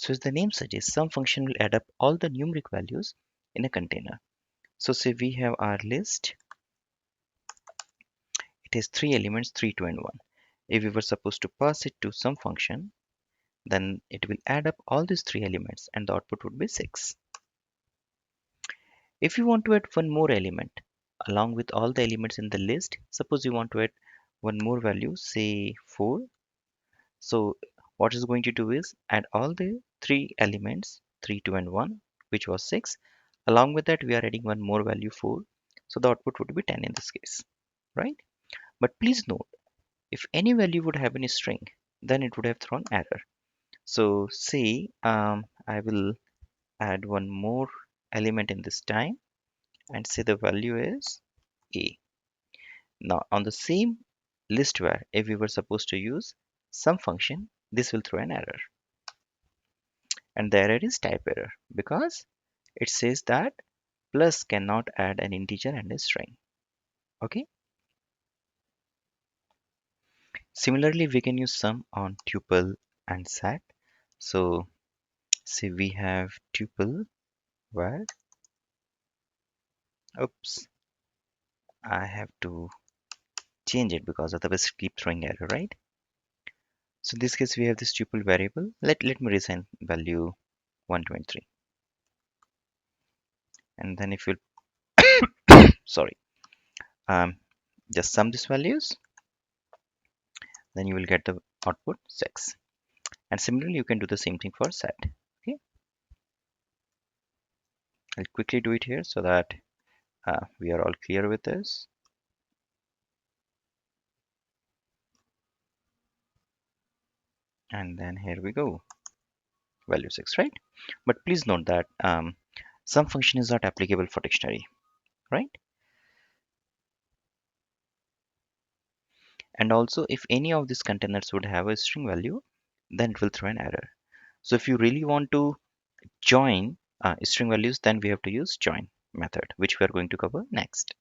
So as the name suggests, sum function will add up all the numeric values in a container. So say we have our list. It has 3 elements, 3, 2, and 1. If we were supposed to pass it to some function, then it will add up all these 3 elements and the output would be 6. If you want to add one more element along with all the elements in the list, suppose you want to add one more value, say 4. So what it's going to do is add all the 3 elements, 3, 2, and 1, which was 6. Along with that, we are adding one more value, 4. So the output would be 10 in this case, right? But please note, if any value would have been a string, then it would have thrown error. So say I will add one more element in this time and say the value is a. Now on the same list where if we were supposed to use some function, this will throw an error. And the error is type error because it says that plus cannot add an integer and a string. Okay. Similarly, we can use sum on tuple and set. So say we have tuple where, oops, I have to change it because otherwise it keep throwing error, right? So in this case we have this tuple variable. Let me reassign value 123, and then if you sorry just sum these values, then you will get the output 6. And similarly you can do the same thing for set. Okay, I'll quickly do it here so that we are all clear with this. And then here we go, value 6, right? But please note that sum function is not applicable for dictionary, right? And also if any of these containers would have a string value, then it will throw an error. So if you really want to join string values, then we have to use join method, which we are going to cover next.